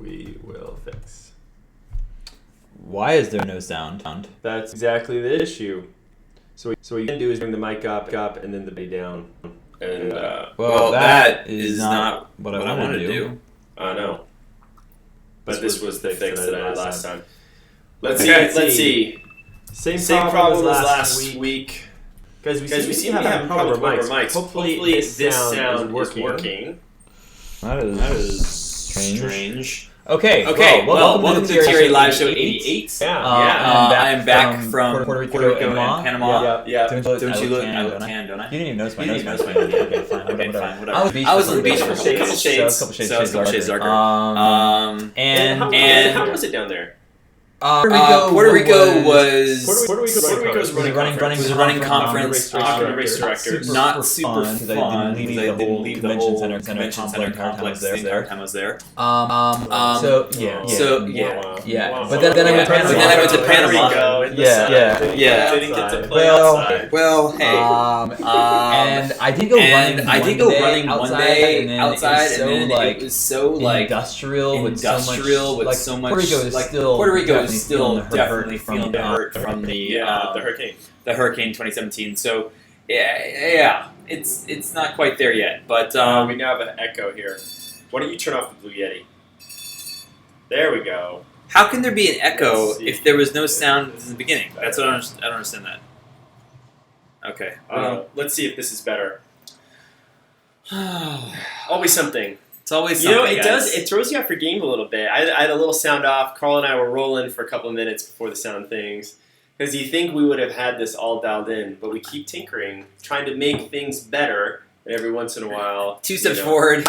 we will fix. Why is there no sound? That's exactly the issue. So what you can do is bring the mic up, and then the bass down. And well, that is not what I want to do. I know. But this was the fix that I had last time. Let's see. Same problem as last week. Because we seem to have a problem with mics. Hopefully this sound is working. That is strange. Okay. Well, welcome to the TRE Live Show 88. I am back from Puerto Rico and Panama. Yeah. Don't you look? I look tan, don't I? You didn't even notice my nose. Okay, fine. Whatever. I was on the beach for a couple shades darker. And how was it down there? Puerto Rico was a running conference. Talking to race directors. Not super fun because I didn't leave the whole convention center complex the entire time I was there. So yeah. But then I went to Panama. Yeah. Didn't get to play outside. Well, hey. And I did go running one day outside, and then it was so industrial with so much. Puerto Rico is still definitely feeling the hurt from the hurricane 2017. So yeah, it's not quite there yet. But we now have an echo here. Why don't you turn off the Blue Yeti? There we go. How can there be an echo if there was no sound in the beginning? That's what I don't understand that. Okay. Let's see if this is better. Always something. It's always something. It throws you off your game a little bit. I had a little sound off. Carl and I were rolling for a couple of minutes before the sound things. Because you think we would have had this all dialed in, but we keep tinkering, trying to make things better. And every once in a while, 2 steps forward,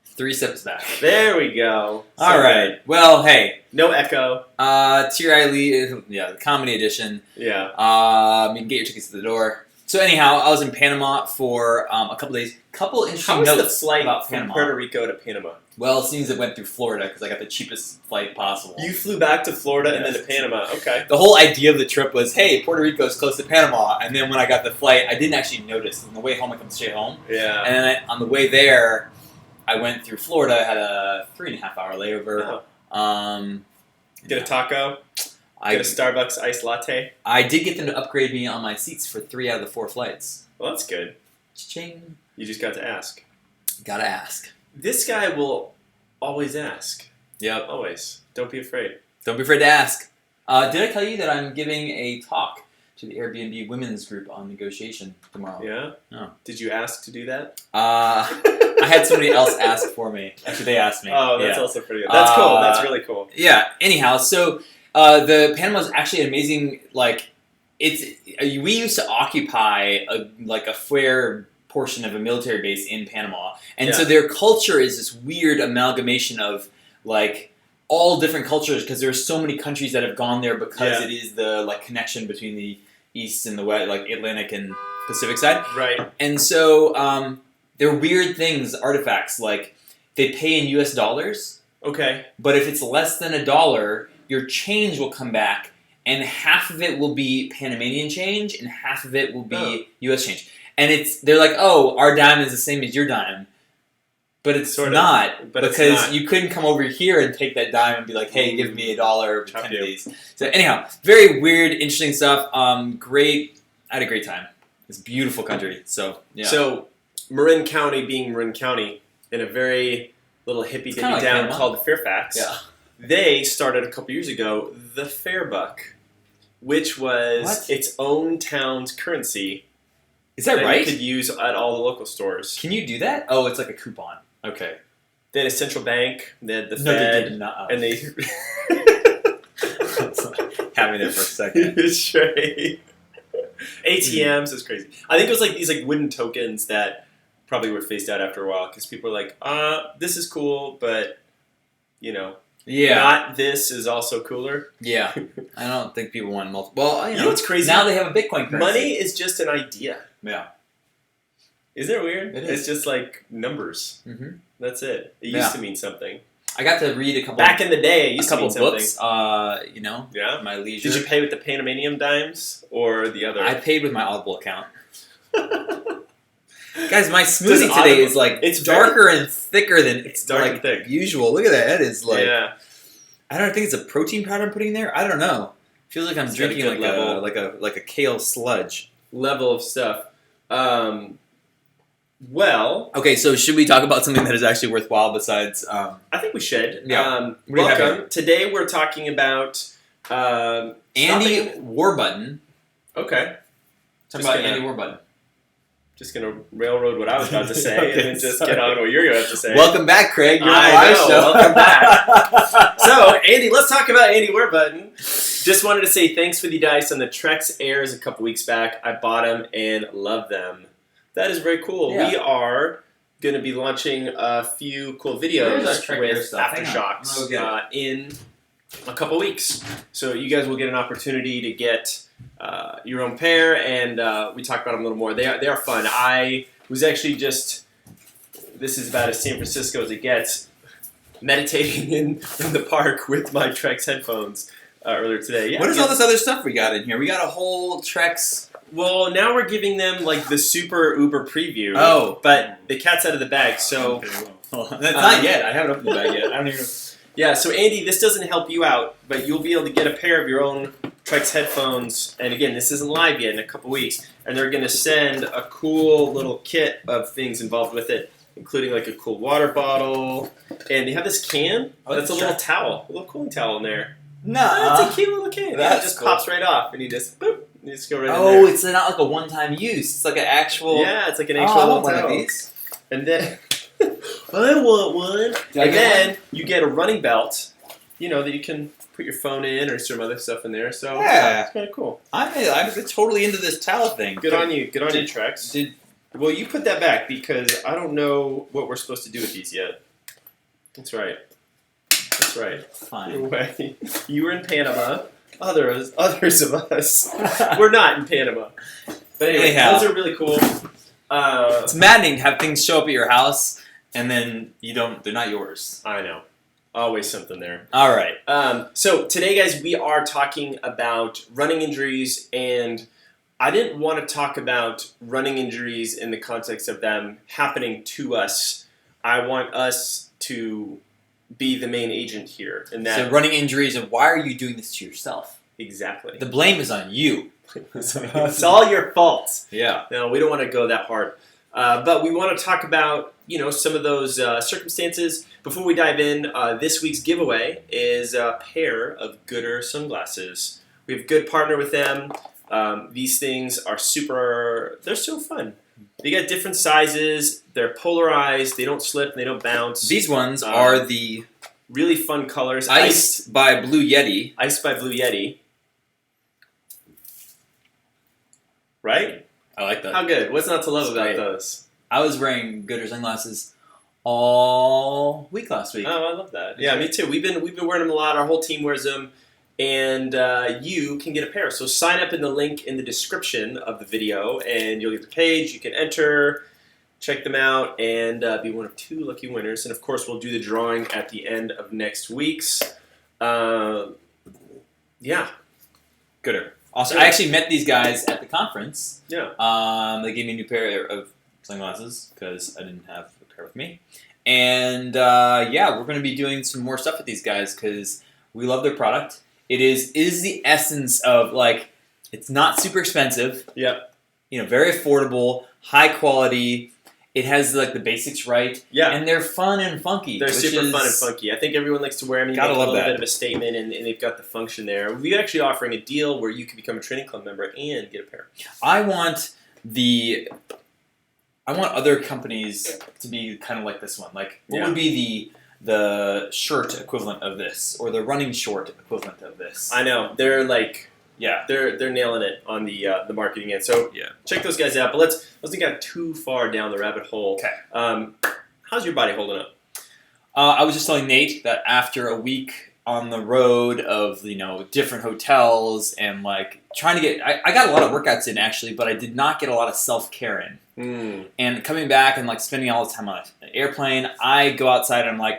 3 steps back. There we go. All right. Well, hey. No echo. TRE, the comedy edition. Yeah. You can get your tickets at the door. So anyhow, I was in Panama for a couple days. Couple interesting notes. How was the flight about from Panama. Puerto Rico to Panama? Well, it seems it went through Florida because I got the cheapest flight possible. You flew back to Florida and then to Panama. Okay. The whole idea of the trip was, hey, Puerto Rico is close to Panama. And then when I got the flight, I didn't actually notice. On the way home, I come straight home. Yeah. And then on the way there, I went through Florida. I had a 3.5-hour layover. Oh. Get a taco? Get a Starbucks iced latte? I did get them to upgrade me on my seats for 3 out of the 4 flights. Well, that's good. Cha-ching. You just got to ask. Gotta ask. This guy will always ask. Yep. Always. Don't be afraid. Don't be afraid to ask. Did I tell you that I'm giving a talk to the Airbnb women's group on negotiation tomorrow? Yeah? Oh. Did you ask to do that? I had somebody else ask for me. Actually, they asked me. Oh, that's also pretty good. That's cool. That's really cool. Yeah. Anyhow, so the Panama is actually an amazing, we used to occupy a fair portion of a military base in Panama. And so their culture is this weird amalgamation of all different cultures because there are so many countries that have gone there because it is the connection between the east and the west, Atlantic and Pacific side. Right. And so they're weird things, artifacts, they pay in US dollars. Okay. But if it's less than $1, your change will come back and half of it will be Panamanian change and half of it will be US change. And they're like, oh, our dime is the same as your dime. But it's not, because you couldn't come over here and take that dime and be like, hey, give me $1 for 10 of these. So anyhow, very weird, interesting stuff. Great. I had a great time. It's a beautiful country. So, yeah. So, Marin County being Marin County, in a very little hippy-dippy town called Fairfax, they started a couple years ago the Fairbuck, which was its own town's currency. Is that right? You could use at all the local stores. Can you do that? Oh, it's like a coupon. Okay. They had a central bank. They had the Fed. No, they did not. And they had me there for a second. It's right. ATMs is crazy. I think it was these wooden tokens that probably were phased out after a while because people were like, this is cool, but not this is also cooler. Yeah. I don't think people want multiple. Well, you know what's crazy? Now they have a Bitcoin currency. Money is just an idea. Yeah. Isn't it weird? It is. It's just numbers. Mm-hmm. That's it. It used to mean something. I got to read a couple. Back in the day, it used to mean something. Books. Yeah. My leisure. Did you pay with the Panamanian dimes or the other? I paid with my Audible account. Guys, my smoothie today is like it's darker and thicker than it's dark like and thick. Usual. Look at that. It is like I don't think it's a protein powder I'm putting there. I don't know. Feels like I'm drinking like a kale sludge level of stuff. Well, okay. So should we talk about something that is actually worthwhile besides? I think we should. Yeah. Welcome. Today we're talking about Andy Warbutton. Okay. Talk about Andy Warbutton. Just gonna railroad what I was about to say, and then just get on what you're gonna have to say. Welcome back, Craig. You're on the live show. Welcome back. So, Andy, let's talk about Andy Warbutton. Just wanted to say thanks for the dice on the Trex Airs a couple weeks back. I bought them and love them. That is very cool. Yeah. We are going to be launching a few cool videos with Aftershocks in a couple weeks. So you guys will get an opportunity to get your own pair, and we talked about them a little more. They are fun. I was actually this is about as San Francisco as it gets, meditating in the park with my Trex headphones earlier today. Yeah, what is all this other stuff we got in here? We got a whole Trex... Well, now we're giving them like the super uber preview. Oh. But the cat's out of the bag, so... Well, that's not yet. I haven't opened the bag yet. I don't even know. Yeah, so Andy, this doesn't help you out, but you'll be able to get a pair of your own Trex headphones. And again, this isn't live yet in a couple weeks. And they're going to send a cool little kit of things involved with it, including like a cool water bottle. And they have this can. That's a little towel, a little cooling towel in there. No. That's a cute little can. That just pops right off, and you just, boop. You just go right in there. Oh, it's not like a one-time use. It's like an actual... Yeah, it's like an actual little one of these. And then... I want one. And then you get a running belt, that you can put your phone in or some other stuff in there. So yeah, it's kind of cool. I'm totally into this towel thing. Good on you. Good on you, Trex. Well, you put that back because I don't know what we're supposed to do with these yet. That's right. That's right. Fine. You were in Panama. Others of us, we're not in Panama. But anyway, those are really cool. It's maddening to have things show up at your house and then they're not yours. I know. Always something there. All right. So today, guys, we are talking about running injuries, and I didn't want to talk about running injuries in the context of them happening to us. I want us to be the main agent here. So running injuries, and why are you doing this to yourself? Exactly. The blame is on you. It's all your fault. Yeah. No, we don't want to go that hard. But we want to talk about, some of those circumstances. Before we dive in, this week's giveaway is a pair of Gooder sunglasses. We have a good partner with them. These things are they're so fun. They got different sizes. They're polarized. They don't slip. And they don't bounce. These ones are the really fun colors. Iced by Blue Yeti. Iced by Blue Yeti. Right? I like that. How good? What's not to love about those? I was wearing Gooder sunglasses all week last week. Oh, I love that. Yeah, me too. We've been wearing them a lot. Our whole team wears them. And you can get a pair. So sign up in the link in the description of the video, and you'll get the page. You can enter, check them out, and be one of 2 lucky winners. And, of course, we'll do the drawing at the end of next week's. Yeah. Gooder. Also, I actually met these guys at the conference. Yeah. They gave me a new pair of sunglasses because I didn't have a pair with me. And, we're going to be doing some more stuff with these guys because we love their product. It is the essence of, it's not super expensive. Yep. Very affordable, high quality. It has, the basics right. Yeah. And they're fun and funky. They're super fun and funky. I think everyone likes to wear them. You make a little bit of a statement, and they've got the function there. We're actually offering a deal where you can become a training club member and get a pair. I want other companies to be kind of like this one. What would be the shirt equivalent of this, or the running short equivalent of this? I know they're they're nailing it on the marketing end. So check those guys out. But let's not get too far down the rabbit hole. Okay. How's your body holding up? I was just telling Nate that after a week on the road of different hotels and trying to get, I got a lot of workouts in actually, but I did not get a lot of self-care in. And coming back and spending all the time on an airplane, I go outside and I'm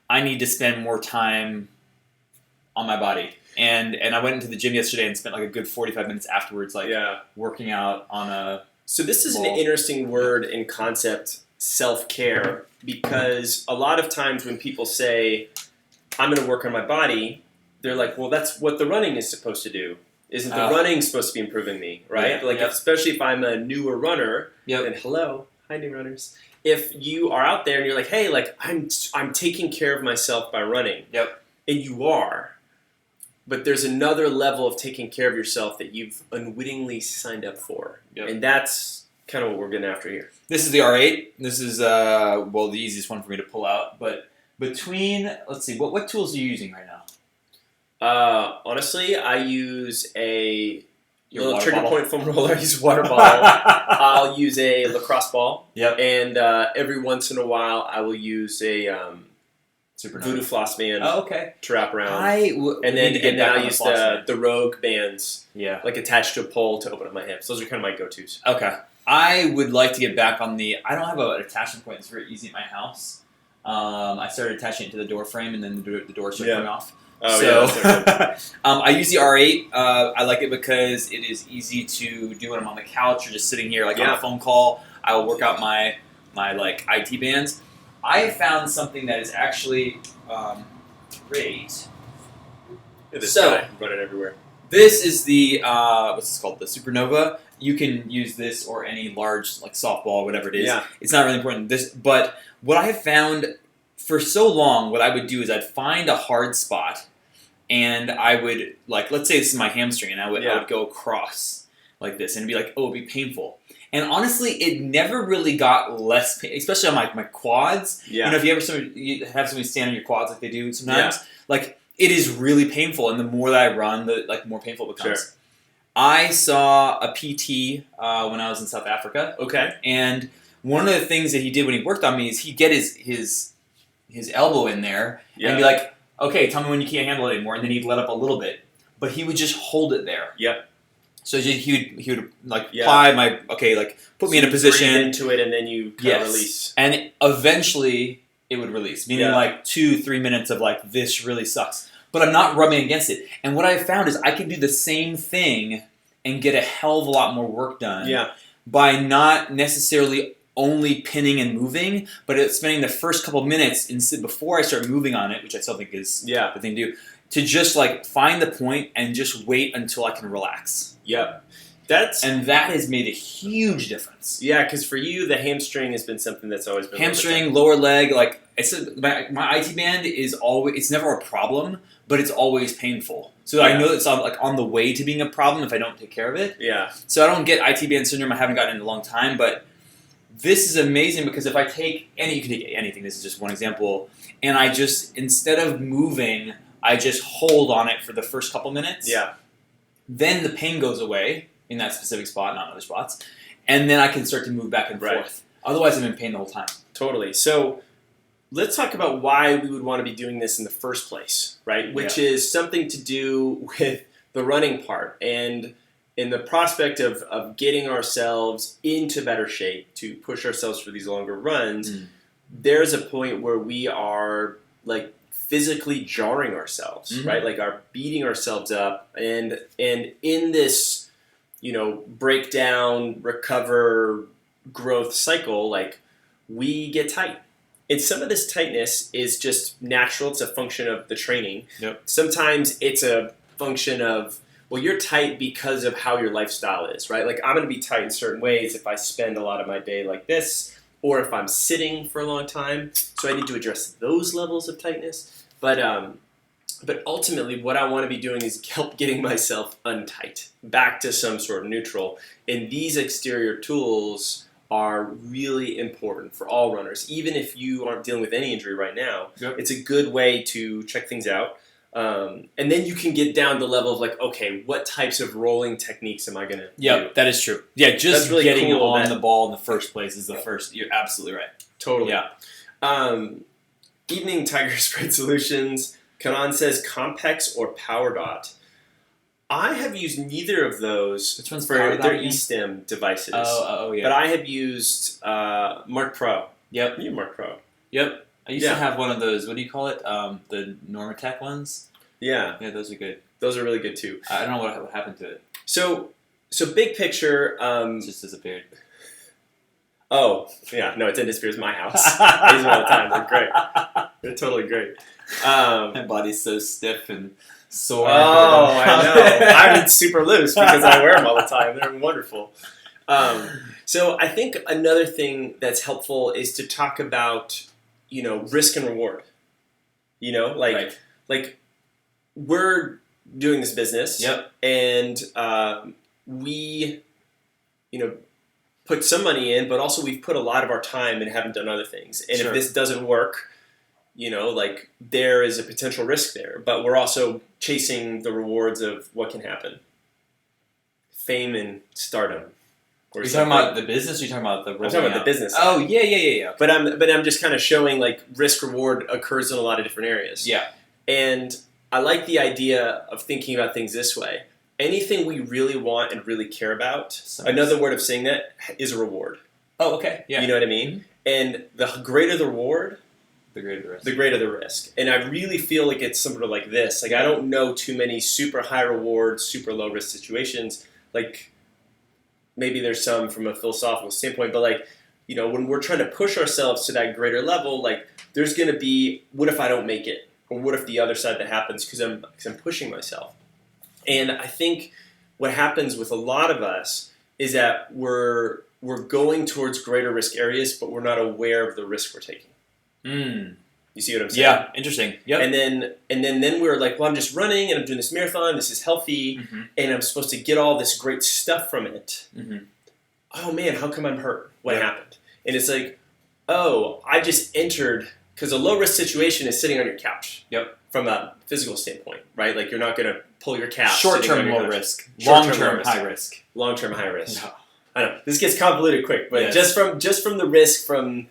I need to spend more time on my body. And I went into the gym yesterday and spent a good 45 minutes afterwards, working out on a So this is an interesting word and concept, self-care, because a lot of times when people say, I'm going to work on my body, they're like, well, that's what the running is supposed to do. Isn't the running supposed to be improving me, right? Especially if I'm a newer runner, and hi new runners. If you are out there and you're like, hey, like I'm taking care of myself by running, and you are, but there's another level of taking care of yourself that you've unwittingly signed up for, and that's kind of what we're getting after here. This is the R8. This is the easiest one for me to pull out. But between, let's see, what tools are you using right now? Honestly, I use a little trigger point foam roller. I use a water bottle. I'll use a lacrosse ball. And every once in a while, I will use a voodoo floss band. To wrap around. And then I use the Rogue bands. Like attached to a pole to open up my hips. Those are kind of my go-tos. Okay. I would like to get back on the. I don't have an attachment point that's very easy at my house. I started attaching it to the door frame, and then the door started coming off. I use the R8. I like it because it is easy to do when I'm on the couch or just sitting here on a phone call. I will work out my like IT bands. I have found something that is actually great. Guy running everywhere. This is the what's this called? The Supernova. You can use this or any large like softball or whatever it is. It's not really important. But what I have found for so long, what I would do is I'd find a hard spot, and I would let's say this is my hamstring, and I would go across like this, and it'd be like, it'd be painful. And honestly, it never really got less pain, especially on my quads. You know, if you have somebody stand on your quads like they do sometimes, it is really painful. And the more that I run, the more painful it becomes. I saw a PT when I was in South Africa. And one of the things that he did when he worked on me is he'd get his elbow in there and be like, okay, tell me when you can't handle it anymore. And then he'd let up a little bit. But he would just hold it there. So he would apply my, put me in a position. Breathe into it and then you kind of release. And eventually it would release. Meaning 2-3 minutes of this really sucks. But I'm not rubbing against it. And what I found is I can do the same thing and get a hell of a lot more work done by not necessarily only pinning and moving, but it's spending the first couple minutes before I start moving on it, which I still think is the thing to do, to just find the point and just wait until I can relax. And that has made a huge difference. Because for you, the hamstring has been something that's always been hamstring, lower leg. My IT band is always, it's never a problem, but it's always painful. So I know it's on the way to being a problem if I don't take care of it. So I don't get IT band syndrome. I haven't gotten it in a long time, but this is amazing because if I take you can take anything. This is just one example, and I just, instead of moving, I just hold on it for the first couple minutes. Then the pain goes away in that specific spot, not other spots, and then I can start to move back and forth. Otherwise, I'm in pain the whole time. Totally. So let's talk about why we would want to be doing this in the first place, right? Which is something to do with the running part and in the prospect of getting ourselves into better shape to push ourselves for these longer runs. There's a point where we are physically jarring ourselves, right? Are beating ourselves up, and in this, breakdown, recover, growth cycle, we get tight. And some of this tightness is just natural. It's a function of the training. Sometimes it's a function of, well, you're tight because of how your lifestyle is, right? I'm going to be tight in certain ways if I spend a lot of my day like this, or if I'm sitting for a long time. So I need to address those levels of tightness. But ultimately, what I want to be doing is help getting myself untight, back to some sort of neutral. And these exterior tools are really important for all runners. Even if you aren't dealing with any injury right now, it's a good way to check things out. And then you can get down to the level of okay, what types of rolling techniques am I going to do? That is true. Just really getting on the ball in the first place is the first. You're absolutely right. Totally. Evening Tiger Spread Solutions. Kanan says Compex or PowerDot. I have used neither of those for their eStim devices. But I have used Mark Pro. You Mark Pro. I used to have one of those, what do you call it? The Normatec ones? Yeah, those are good. Those are really good too. I don't know what happened to it. So So big picture. It just disappeared. Oh, yeah. No, it didn't disappear. It's my house. I use them all the time. They're great. They're totally great. My body's so stiff and sore. Oh, I know. I'm super loose because I wear them all the time. They're wonderful. So I think another thing that's helpful is to talk about, risk and reward. Like we're doing this business. Yep. And we, put some money in, but also we've put a lot of our time and haven't done other things. And Sure. if this doesn't work, there is a potential risk there. But we're also chasing the rewards of what can happen. Fame and stardom. Are you talking about the business or are you talking about the I'm talking about the business. Oh, yeah. But I'm just kind of showing risk reward occurs in a lot of different areas. Yeah. And I like the idea of thinking about things this way. Anything we really want and really care about, another word of saying that is a reward. Oh, okay. Yeah. You know what I mean? Mm-hmm. And the greater the reward, the greater the risk. The greater the risk. And I really feel like it's sort of like this. I don't know too many super high reward, super low risk situations. Maybe there's some from a philosophical standpoint, but when we're trying to push ourselves to that greater level, there's going to be, what if I don't make it? Or what if the other side that happens because I'm pushing myself? And I think what happens with a lot of us is that we're going towards greater risk areas, but we're not aware of the risk we're taking. You see what I'm saying? Yeah, interesting. Yep. And then we're like, well, I'm just running and I'm doing this marathon. This is healthy, and I'm supposed to get all this great stuff from it. Mm-hmm. Oh man, how come I'm hurt? What happened? And it's like, oh, I just entered because a low risk situation is sitting on your couch. Yep. From a physical standpoint, right? You're not going to pull your calf. Short-term low risk. Long-term high risk. Long-term high risk. No. I know this gets convoluted quick, but just from the risk from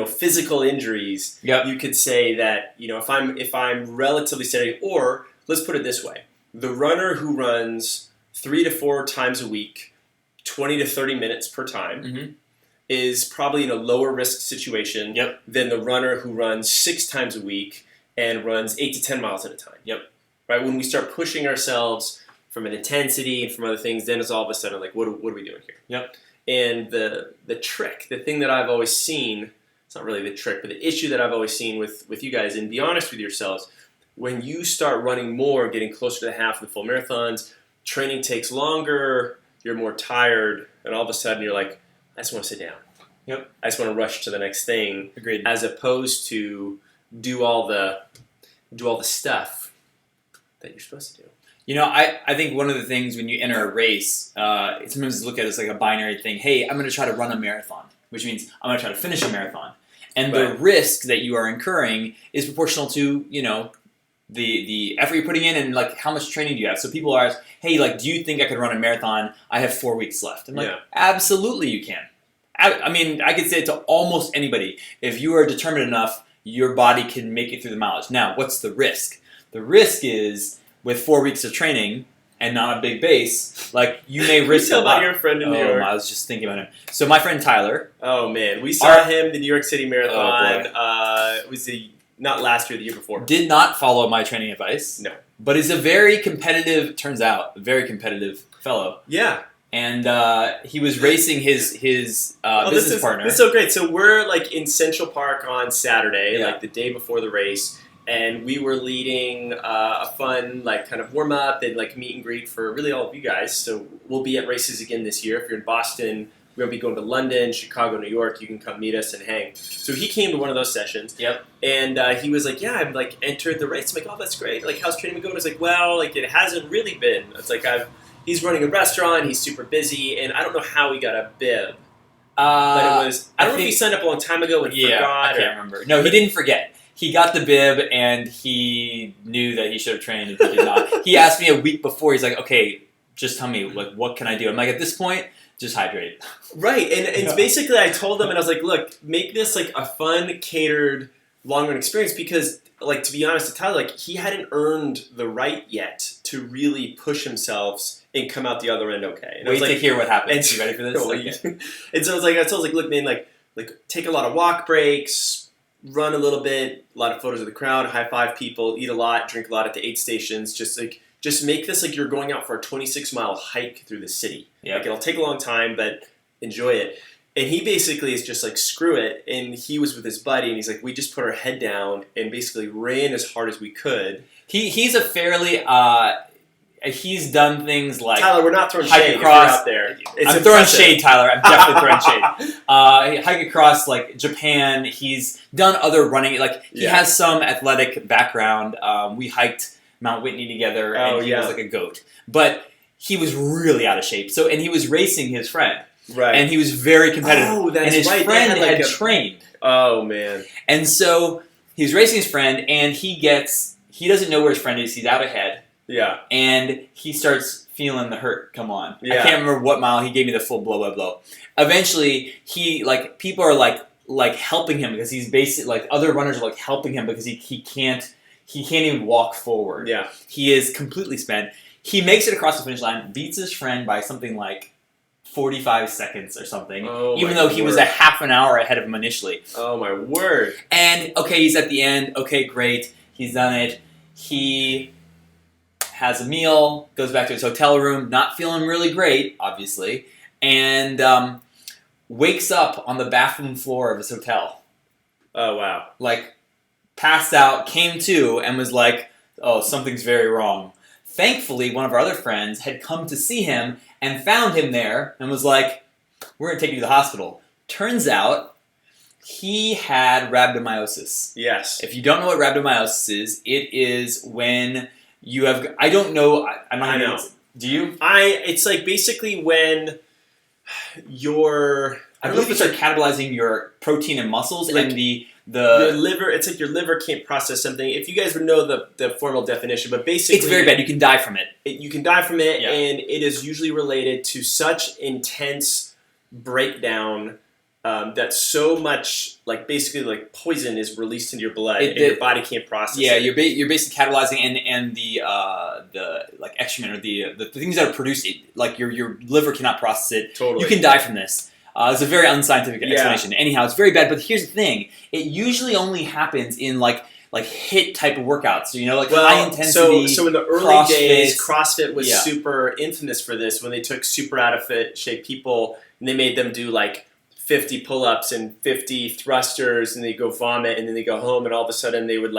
physical injuries, you could say that if I'm relatively steady, or let's put it this way: the runner who runs 3 to 4 times a week, 20 to 30 minutes per time, is probably in a lower risk situation than the runner who runs 6 times a week and runs 8 to 10 miles at a time. Right? When we start pushing ourselves from an intensity and from other things, then it's all of a sudden what are we doing here? And the trick, the thing that I've always seen, it's not really the trick, but the issue that I've always seen with you guys, and be honest with yourselves, when you start running more, getting closer to half of the full marathons, training takes longer, you're more tired, and all of a sudden you're like, I just want to sit down. I just want to rush to the next thing. Agreed. As opposed to do all the stuff that you're supposed to do. I think one of the things when you enter a race, sometimes look at it as like a binary thing. Hey, I'm going to try to run a marathon, which means I'm going to try to finish a marathon. And the risk that you are incurring is proportional to, the effort you're putting in and how much training do you have. So people are asking, hey, do you think I could run a marathon? I have 4 weeks left. I'm like, absolutely you can. I could say it to almost anybody. If you are determined enough, your body can make it through the mileage. Now, what's the risk? The risk is with 4 weeks of training and not a big base, you may risk Tell about your friend in New York. I was just thinking about him. So my friend Tyler. Oh man, we saw him the New York City Marathon. Was not last year, the year before. Did not follow my training advice. No, but is a very competitive. Turns out, very competitive fellow. Yeah. And he was racing his business partner. This is so great. So we're in Central Park on Saturday, the day before the race, and we were leading a fun kind of warm up and meet and greet for really all of you guys. So we'll be at races again this year. If you're in Boston, we're gonna be going to London, Chicago, New York. You can come meet us and hang. So he came to one of those sessions. And he was like, "Yeah, I'm entered the race." I'm like, "Oh, that's great. How's training been going?" I was like, "Well, it hasn't really been." It's he's running a restaurant, he's super busy, and I don't know how he got a bib. But it was, I don't know if he signed up a long time ago and forgot. I can't remember. No, he didn't forget. He got the bib and he knew that he should have trained and he did not. He asked me a week before, he's like, okay, just tell me, what can I do? I'm like, at this point, just hydrate. Right, and basically I told him, and I was like, look, make this a fun, catered, long-run experience because, to be honest, to Tyler, he hadn't earned the right yet to really push himself and come out the other end okay. And Wait to hear what happens. You ready for this? Okay. And so I told look, man, take a lot of walk breaks, run a little bit, a lot of photos of the crowd, high five people, eat a lot, drink a lot at the aid stations, just just make this like you're going out for a 26-mile hike through the city. Yeah. Like it'll take a long time, but enjoy it. And he basically is just like, screw it. And he was with his buddy, and he's like, we just put our head down and basically ran as hard as we could. He's a fairly he's done things like Tyler, we're not throwing shade across, if you're out there. I'm throwing shade, Tyler. I'm definitely throwing shade. Hike across like Japan. He's done other running. Like he has some athletic background. We hiked Mount Whitney together, and he was like a goat. But he was really out of shape. So, and he was racing his friend. Right. And he was very competitive. Oh, that's and his right. friend had trained. Oh, man. And so he's racing his friend, and he doesn't know where his friend is. He's out ahead. Yeah. And he starts feeling the hurt come on. Yeah. I can't remember what mile. He gave me the full blow. Eventually, people are like helping him because he's basically like other runners are like helping him because he can't even walk forward. Yeah. He is completely spent. He makes it across the finish line, beats his friend by something like 45 seconds or something, even though he was a half an hour ahead of him initially. Oh, my word. And, okay, he's at the end. Okay, great. He's done it. He has a meal, goes back to his hotel room, not feeling really great, obviously, and wakes up on the bathroom floor of his hotel. Oh, wow. Like, passed out, came to, and was like, oh, something's very wrong. Thankfully, one of our other friends had come to see him and found him there and was like, we're going to take you to the hospital. Turns out, he had rhabdomyosis. Yes. If you don't know what rhabdomyosis is, it is when you have... I don't know. I know. Do you? It's like basically when your... I believe it's like catabolizing your protein and muscles like and your liver. It's like your liver can't process something. If you guys would know the formal definition, but basically it's very bad. You can die from it. You can die from it, and it is usually related to such intense breakdown that so much basically poison is released into your blood, and your body can't process it. Yeah, you're basically catabolizing, and the like excrement or the things that are produced, like your liver cannot process it. Totally, you can die from this. It's a very unscientific explanation. Anyhow, it's very bad. But here's the thing: it usually only happens in like HIIT type of workouts. So, high intensity. So in the early days, CrossFit was super infamous for this. When they took super out of shape people and they made them do 50 pull-ups and 50 thrusters, and they go vomit, and then they go home, and all of a sudden they would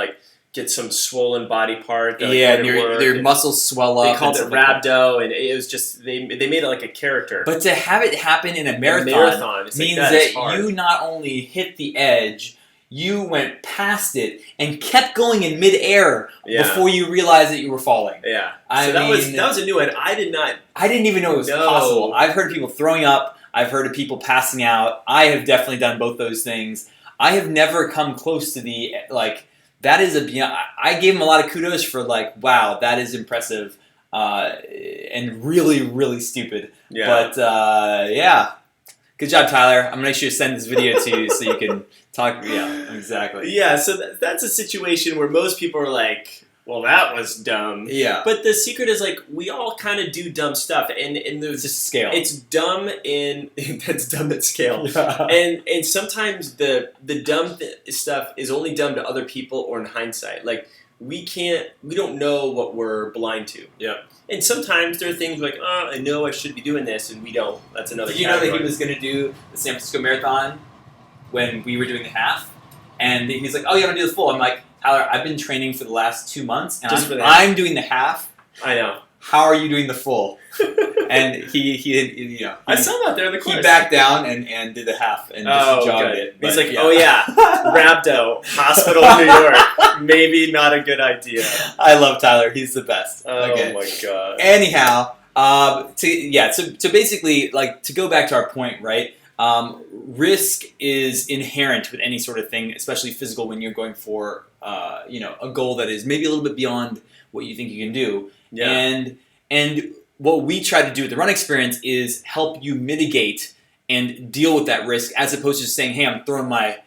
get some swollen body part. And their muscles swell up. They called it rhabdo, and it was just they made it like a character. But to have it happen in a marathon means that you not only hit the edge, you went past it and kept going in midair before you realized that you were falling. Yeah, that was a new one. I didn't even know it was possible. I've heard of people throwing up. I've heard of people passing out. I have definitely done both those things. I have never come close to the that is I gave him a lot of kudos for wow, that is impressive and really, really stupid. Yeah. But good job, Tyler. I'm gonna make sure to send this video to you so you can talk. Yeah, exactly. Yeah, so that's a situation where most people are like, well, that was dumb. Yeah. But the secret is we all kind of do dumb stuff, and there's just scale. It's dumb that's dumb at scale. Yeah. And sometimes the dumb stuff is only dumb to other people or in hindsight. We don't know what we're blind to. Yeah. And sometimes there are things I know I should be doing this, and we don't. That's another. Did you know that he was going to do the San Francisco Marathon when we were doing the half? And he's like, oh, you want to do the full? I'm like, Tyler, I've been training for the last 2 months, and I'm doing the half. I know. How are you doing the full? And he I saw him out there in the course. He backed down and did the half and just jogged it. He's like, oh yeah, Rhabdo, Hospital, New York. Maybe not a good idea. I love Tyler. He's the best. Oh my god. Anyhow, so basically, to go back to our point, right? Risk is inherent with any sort of thing, especially physical, when you're going for a goal that is maybe a little bit beyond what you think you can do. Yeah. And what we try to do with the run experience is help you mitigate and deal with that risk, as opposed to just saying, hey, I'm throwing my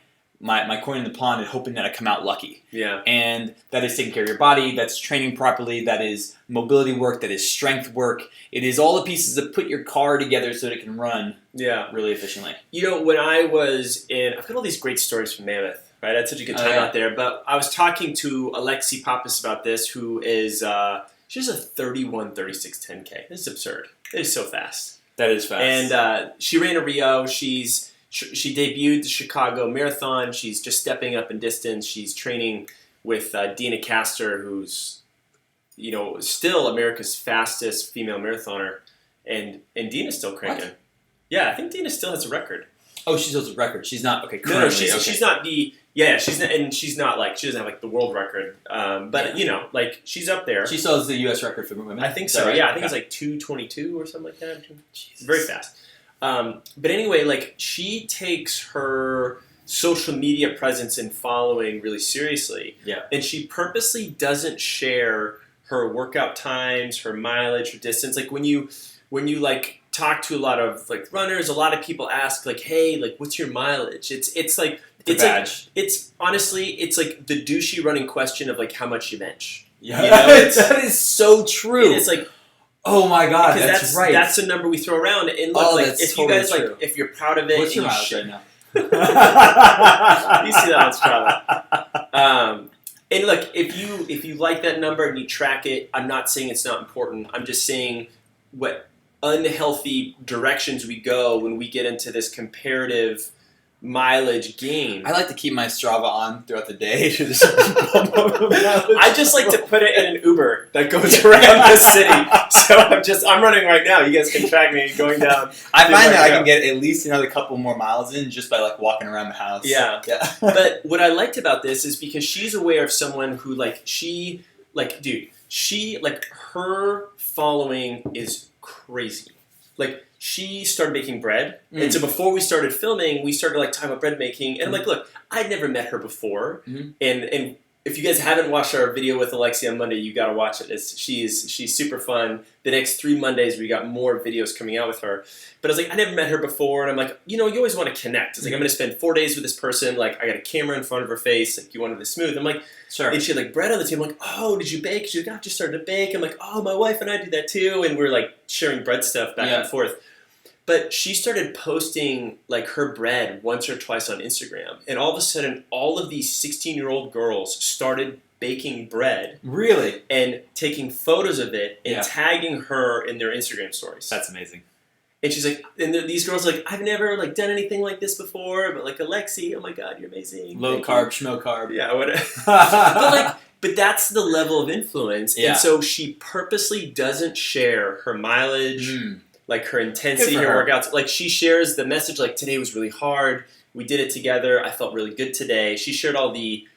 coin in the pond and hoping that I come out lucky. Yeah. And that is taking care of your body, that's training properly, that is mobility work, that is strength work. It is all the pieces that put your car together so that it can run really efficiently. When I was I've got all these great stories from Mammoth, right? I had such a good time out there. But I was talking to Alexi Pappas about this, who is, She does a 31:36 10K. This is absurd. It is so fast. That is fast. And she ran a Rio. She debuted the Chicago Marathon. She's just stepping up in distance. She's training with Dina Castor, who's still America's fastest female marathoner, and Dina's still cranking. What? Yeah, I think Dina still has a record. Oh, she still has a record. She's not okay. No, she's not the. Yeah, she's not, and she's not like she doesn't have like the world record. But like she's up there. She still has the U.S. record for women. I think so. Right? Yeah, I think it's like 2:22 or something like that. Jesus. Very fast. But anyway, like she takes her social media presence and following really seriously. Yeah. And she purposely doesn't share her workout times, her mileage, her distance. Like when you like talk to a lot of like runners, a lot of people ask like, "Hey, like what's your mileage?" It's like honestly it's like the douchey running question of like how much you bench. Yeah, that is so true. And it's like, oh my god, that's right. That's the number we throw around. And look, like if you guys true. like if you're proud of it, what's your mileage right now? You see that one's probably. And look, if you like that number and you track it, I'm not saying it's not important. I'm just saying what unhealthy directions we go when we get into this comparative mileage game. I like to keep my Strava on throughout the day. I just like to put it in an Uber that goes around the city. So I'm running right now. You guys can track me going down. I find that I can get at least another couple more miles in just by like walking around the house. Yeah. But what I liked about this is because she's aware of someone who her following is crazy. Like she started making bread, and so before we started filming, we started like talking about bread making, and I'm like, look, I'd never met her before, and if you guys haven't watched our video with Alexi on Monday, you got to watch it. She's super fun. The next 3 Mondays, we got more videos coming out with her. But I was like, I never met her before, and I'm like, you always want to connect. It's like I'm going to spend 4 days with this person. Like I got a camera in front of her face. Like you wanted this smooth. I'm like, sure. And she had like bread on the table. I'm like, oh, did you bake? She's like, I just started to bake. I'm like, oh, my wife and I do that too. And we're like sharing bread stuff back and forth. But she started posting like her bread once or twice on Instagram, and all of a sudden, all of these 16-year-old girls started baking bread. Really? And taking photos of it and tagging her in their Instagram stories. That's amazing. And she's like, and these girls are like, I've never like done anything like this before, but like Alexi, oh my god, you're amazing. Low carb, schmo carb. Yeah, whatever. But that's the level of influence, and so she purposely doesn't share her mileage. Like her intensity, her workouts. Like she shares the message like today was really hard. We did it together. I felt really good today. She shared all the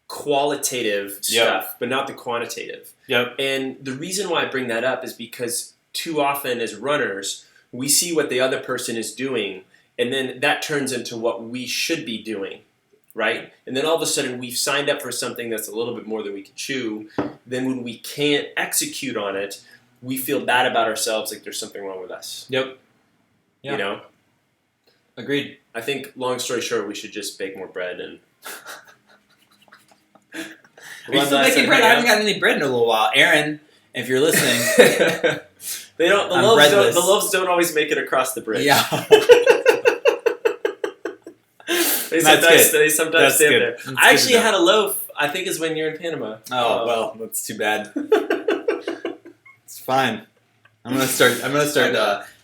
qualitative stuff, but not the quantitative. Yep. And the reason why I bring that up is because too often as runners, we see what the other person is doing, and then that turns into what we should be doing, right? And then all of a sudden we've signed up for something that's a little bit more than we can chew. Then when we can't execute on it, we feel bad about ourselves, like there's something wrong with us. Yep. Yeah. Agreed. I think, long story short, we should just bake more bread and... Are you still making bread? I haven't gotten any bread in a little while. Aaron, if you're listening... The loaves don't always make it across the bridge. Yeah. They sometimes stay there. I actually had a loaf, I think is when you're in Panama. Oh, well, that's too bad. It's fine. I'm gonna start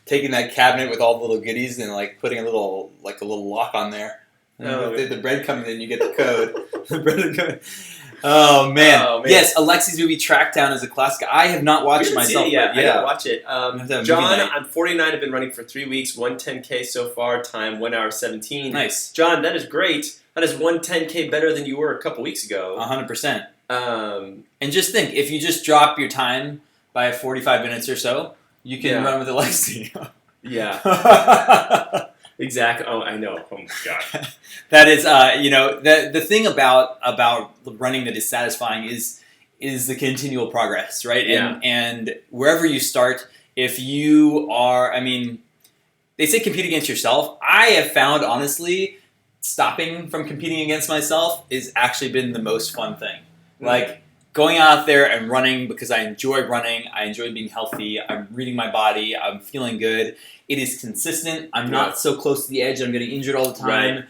taking that cabinet with all the little goodies and like putting a little lock on there. If the bread comes in, you get the code. The bread coming. Oh man. Yes, Alexi's movie Trackdown is a classic. I have not watched it myself. Yeah, I gotta watch it. John, I'm 49. I've been running for 3 weeks. 1 10K so far. Time 1 hour 17. Nice, John. That is great. That is 1 10K better than you were a couple weeks ago. 100%. And just think, if you just drop your time by 45 minutes or so, you can run with Alexi. Yeah. Exactly. Oh, I know. Oh my god. That is, the thing about running that is satisfying is the continual progress, right? Yeah. And wherever you start, if you are, they say compete against yourself. I have found, honestly, stopping from competing against myself has actually been the most fun thing. Like going out there and running because I enjoy running. I enjoy being healthy. I'm reading my body. I'm feeling good. It is consistent. I'm not so close to the edge that I'm getting injured all the time.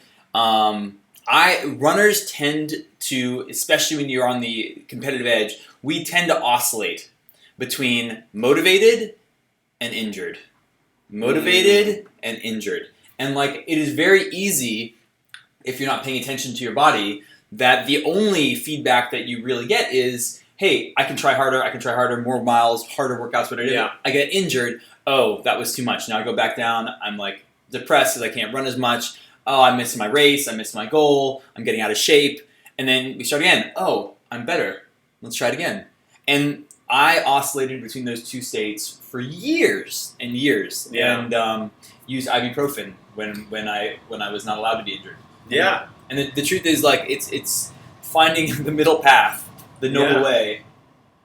Runners tend to, especially when you're on the competitive edge, we tend to oscillate. between motivated and injured. Motivated and injured. And like, it is very easy, if you're not paying attention to your body, that the only feedback that you really get is, hey, I can try harder, more miles, harder workouts, whatever. Yeah. I get injured. Oh, that was too much. Now I go back down. I'm like depressed because I can't run as much. Oh, I missed my race. I missed my goal. I'm getting out of shape. And then we start again. Oh, I'm better. Let's try it again. And I oscillated between those two states for years and years, and used ibuprofen when I was not allowed to be injured. Yeah. And the truth is, like, it's finding the middle path, the noble way.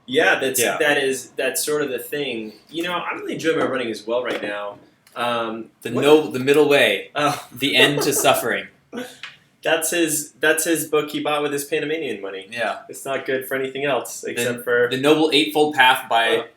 Yeah, that's sort of the thing. You know, I'm really enjoying my running as well right now. The middle way. Oh. The end to suffering. That's his book he bought with his Panamanian money. Yeah. It's not good for anything else except for The Noble Eightfold Path by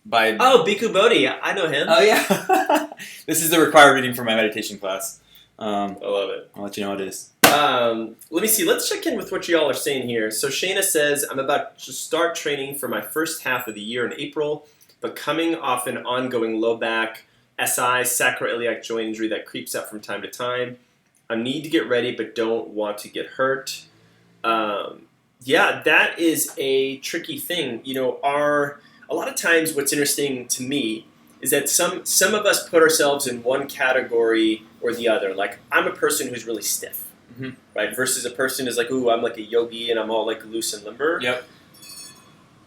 Bhikkhu Bodhi. I know him. Oh yeah. This is the required reading for my meditation class. I love it. I'll let you know what it is. Let me see. Let's check in with what y'all are saying here. So Shayna says, I'm about to start training for my first half of the year in April, but coming off an ongoing low back, SI, sacroiliac joint injury that creeps up from time to time. I need to get ready, but don't want to get hurt. Yeah, that is a tricky thing. You know, a lot of times what's interesting to me is that some of us put ourselves in one category or the other. Like, I'm a person who's really stiff, right? Versus a person who's like, ooh, I'm like a yogi and I'm all like loose and limber. Yep.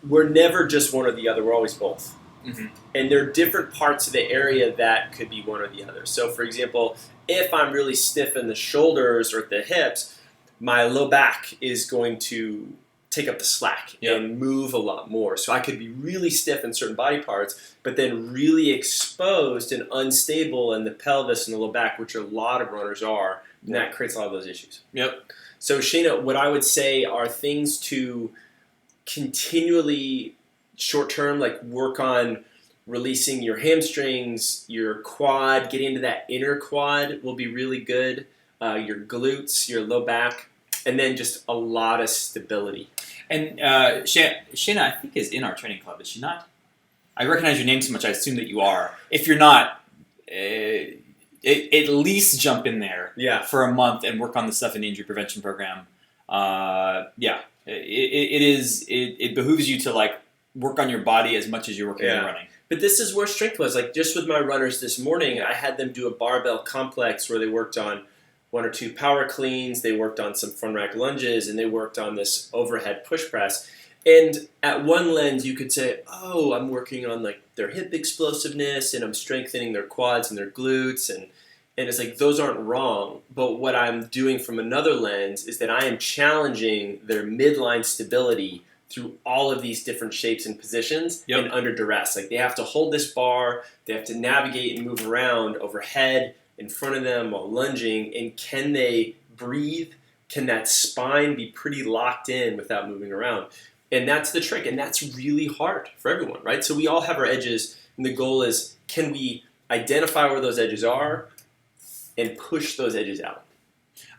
We're never just one or the other. We're always both. Mm-hmm. And there are different parts of the area that could be one or the other. So, for example, if I'm really stiff in the shoulders or at the hips, my low back is going to take up the slack and move a lot more. So I could be really stiff in certain body parts, but then really exposed and unstable in the pelvis and the low back, which a lot of runners are, and that creates a lot of those issues. Yep. So Shayna, what I would say are things to continually short-term, like work on releasing your hamstrings, your quad, getting into that inner quad will be really good, your glutes, your low back, and then just a lot of stability. And Shayna, I think, is in our training club, is she not? I recognize your name so much, I assume that you are. If you're not, at least jump in there for a month and work on the stuff in the injury prevention program. It behooves you to like work on your body as much as you're working on running. But this is where strength was. Like, just with my runners this morning, I had them do a barbell complex where they worked on 1 or 2 power cleans, they worked on some front rack lunges, and they worked on this overhead push press. And at one lens, you could say, oh, I'm working on like their hip explosiveness, and I'm strengthening their quads and their glutes, and it's like, those aren't wrong. But what I'm doing from another lens is that I am challenging their midline stability through all of these different shapes and positions and under duress. Like, they have to hold this bar, they have to navigate and move around overhead, in front of them while lunging, and can they breathe? Can that spine be pretty locked in without moving around? And that's the trick, and that's really hard for everyone, right? So we all have our edges, and the goal is, can we identify where those edges are and push those edges out?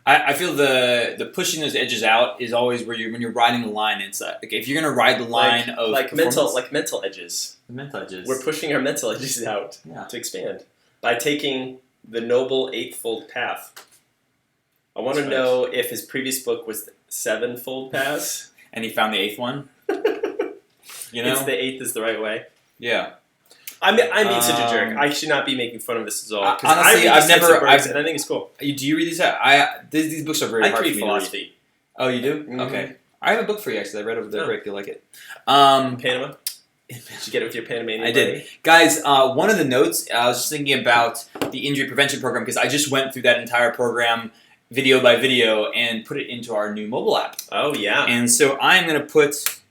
I feel the pushing those edges out is always where when you're riding the line. It's like, if you're going to ride the line of mental edges. Mental edges. We're pushing our mental edges out to expand by taking the Noble Eightfold Path. I want to know if his previous book was the Sevenfold Path. And he found the 8th one? You know? It's the 8th is the right way. Yeah. I'm being such a jerk. I should not be making fun of this at all. Honestly, I've never... and I think it's cool. Do you read these? These books are very hard for me to read. philosophy. Oh, you do? Mm-hmm. Okay. I have a book for you, actually. I read over the break. You'll like it. Panama? Did you get it with your Panamanian I did. Guys, one of the notes, I was just thinking about the injury prevention program, because I just went through that entire program video by video and put it into our new mobile app. Oh, yeah. And so I'm going to put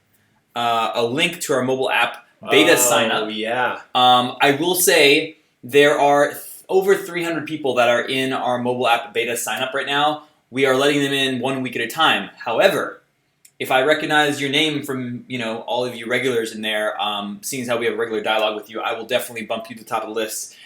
a link to our mobile app beta sign up. Oh, yeah. I will say there are over 300 people that are in our mobile app beta sign up right now. We are letting them in 1 week at a time. However, if I recognize your name from, all of you regulars in there, seeing as how we have a regular dialogue with you, I will definitely bump you to the top of the list.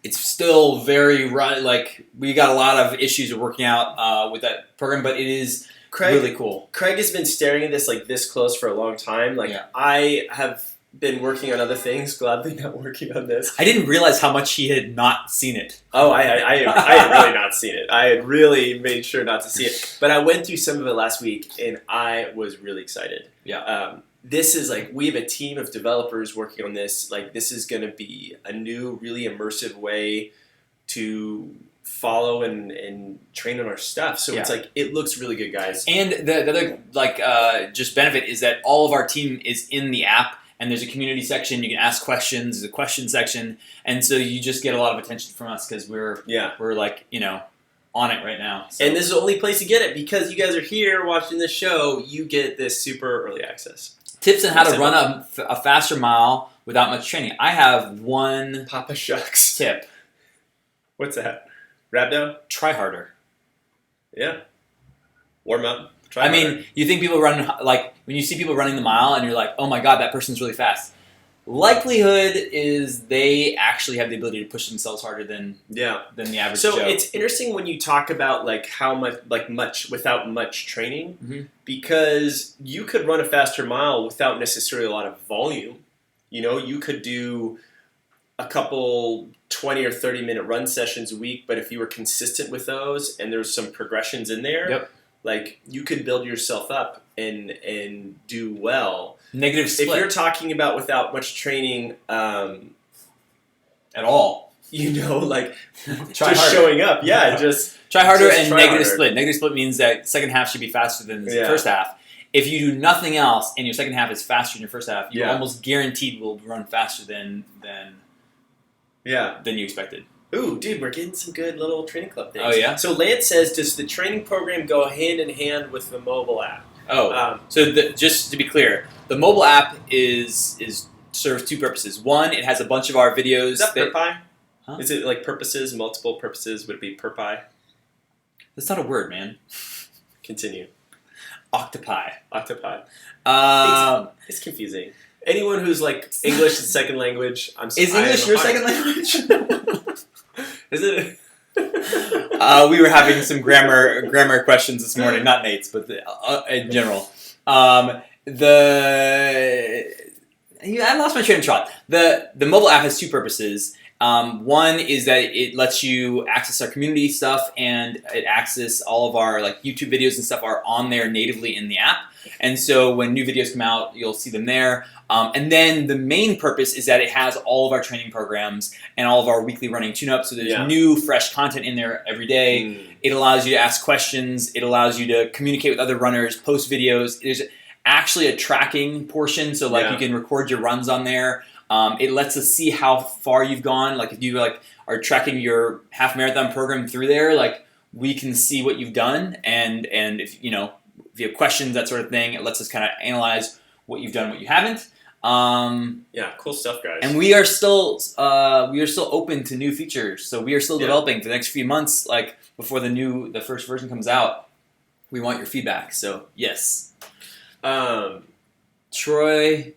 It's still very, we got a lot of issues of working out with that program, but it is really cool. Craig has been staring at this like this close for a long time. Like I have been working on other things, gladly not working on this. I didn't realize how much he had not seen it. Oh, I had really not seen it. I had really made sure not to see it. But I went through some of it last week, and I was really excited. Yeah. This is like, we have a team of developers working on this. Like, this is going to be a new, really immersive way to follow and train on our stuff. So it's like, it looks really good, guys. And the other like just benefit is that all of our team is in the app. And there's a community section. You can ask questions. There's a question section, and so you just get a lot of attention from us because we're like on it right now. So. And this is the only place to get it because you guys are here watching this show. You get this super early access. Tips on how to run a faster mile without much training. I have one Papa Shucks tip. What's that? Rhabdo? Try harder. Yeah. Warm up. I mean, you think people run, like, when you see people running the mile and you're like, oh my god, that person's really fast. Likelihood is they actually have the ability to push themselves harder than the average Joe. So it's interesting when you talk about like how much without much training, because you could run a faster mile without necessarily a lot of volume. You could do a couple 20 or 30-minute run sessions a week, but if you were consistent with those and there's some progressions in there, like you could build yourself up and do well. Negative split. If you're talking about without much training at all, like try just harder. Showing up. Yeah, just try harder just and try negative harder. split. Negative split means that second half should be faster than the first half. If you do nothing else and your second half is faster than your first half, you almost guaranteed will run faster than you expected. Ooh, dude, we're getting some good little training club things. Oh, yeah? So Lance says, does the training program go hand in hand with the mobile app? Oh, so just to be clear, the mobile app serves two purposes. One, it has a bunch of our videos. Is that PerPie? Huh? Is it like purposes, multiple purposes? Would it be PerPie? That's not a word, man. Continue. Octopi. It's confusing. Anyone who's like English is second language, I'm sorry. Is English your second language? Is it? We were having some grammar questions this morning, not Nate's, but in general. I lost my train of thought. The mobile app has two purposes. One is that it lets you access our community stuff, and it access all of our like YouTube videos and stuff are on there natively in the app. And so when new videos come out, you'll see them there. And then the main purpose is that it has all of our training programs and all of our weekly running tune-ups. So there's new, fresh content in there every day. It allows you to ask questions. It allows you to communicate with other runners, post videos. There's actually a tracking portion, so like you can record your runs on there. It lets us see how far you've gone. Like if you are tracking your half marathon program through there, like we can see what you've done, and if you have questions, that sort of thing, it lets us kind of analyze what you've done, what you haven't. Cool stuff, guys. And we are still open to new features. So we are still developing for the next few months, like before the first version comes out. We want your feedback. So yes, Troy,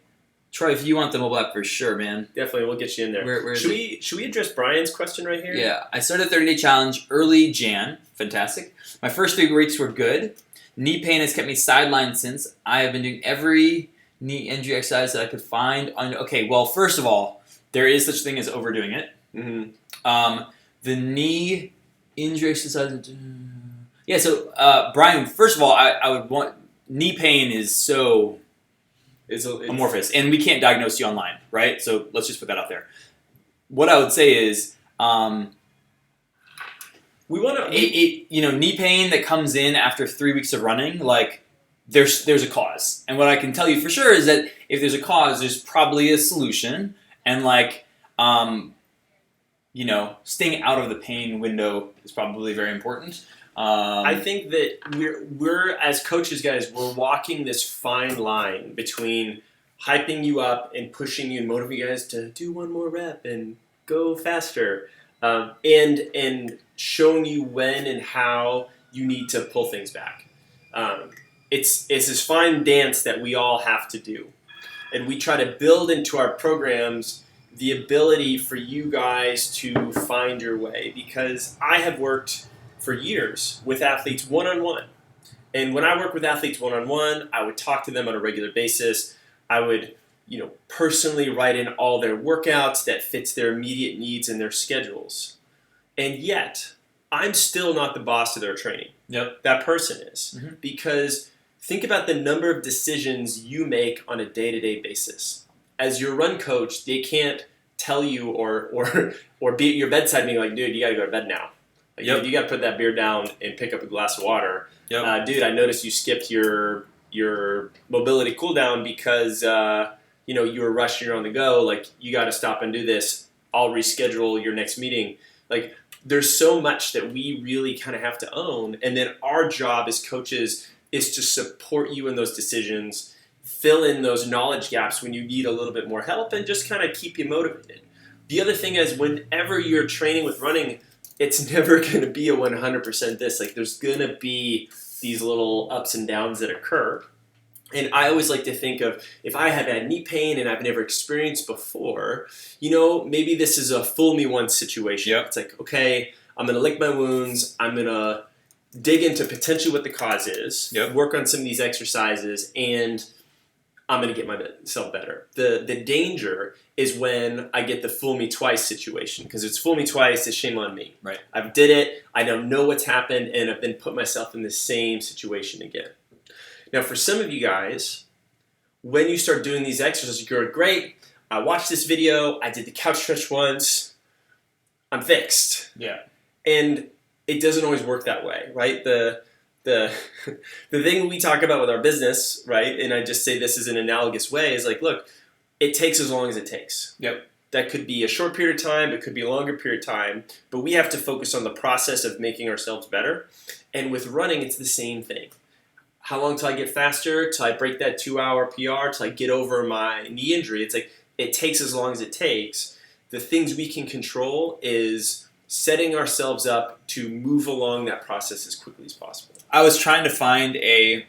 if you want the mobile app for sure, man. Definitely, we'll get you in there. Should we address Brian's question right here? Yeah, I started a 30-day challenge early Jan. Fantastic. My first 3 weeks were good. Knee pain has kept me sidelined since. I have been doing every knee injury exercise that I could find. Okay, well, first of all, there is such thing as overdoing it. The knee injury exercise. Yeah, so Brian, first of all, I would want knee pain is so it's amorphous, and we can't diagnose you online, right? So let's just put that out there. What I would say is, we want to knee pain that comes in after 3 weeks of running, like. There's a cause, and what I can tell you for sure is that if there's a cause, there's probably a solution, and staying out of the pain window is probably very important. I think that we're as coaches, guys, we're walking this fine line between hyping you up and pushing you and motivating you guys to do one more rep and go faster, and showing you when and how you need to pull things back. It's this fine dance that we all have to do. And we try to build into our programs the ability for you guys to find your way. Because I have worked for years with athletes one-on-one. And when I work with athletes one-on-one, I would talk to them on a regular basis. I would, personally write in all their workouts that fits their immediate needs and their schedules. And yet, I'm still not the boss of their training. Yep. That person is. Mm-hmm. Because think about the number of decisions you make on a day-to-day basis. As your run coach, they can't tell you or be at your bedside being like, dude, you got to go to bed now. Like, dude, you got to put that beer down and pick up a glass of water. Yep. Dude, I noticed you skipped your mobility cooldown because you were rushed and you're on the go. Like, you got to stop and do this. I'll reschedule your next meeting. Like, there's so much that we really kind of have to own. And then our job as coaches is to support you in those decisions, fill in those knowledge gaps when you need a little bit more help, and just kind of keep you motivated. The other thing is, whenever you're training with running, it's never going to be a 100% this. Like, there's going to be these little ups and downs that occur. And I always like to think of, if I have had knee pain and I've never experienced before, maybe this is a fool me once situation. Yep. It's like, okay, I'm going to lick my wounds. I'm going to dig into potentially what the cause is, work on some of these exercises, and I'm going to get myself better. The danger is when I get the fool me twice situation, because it's fool me twice, it's shame on me. Right. I've did it, I don't know what's happened, and I've then put myself in the same situation again. Now, for some of you guys, when you start doing these exercises, you're great, I watched this video, I did the couch stretch once, I'm fixed. Yeah. And it doesn't always work that way, right? The thing we talk about with our business, right, and I just say this is an analogous way, is like, look, it takes as long as it takes. Yep. That could be a short period of time, it could be a longer period of time, but we have to focus on the process of making ourselves better. And with running, it's the same thing. How long till I get faster, till I break that 2-hour PR, till I get over my knee injury? It's like, it takes as long as it takes. The things we can control is setting ourselves up to move along that process as quickly as possible. I was trying to find a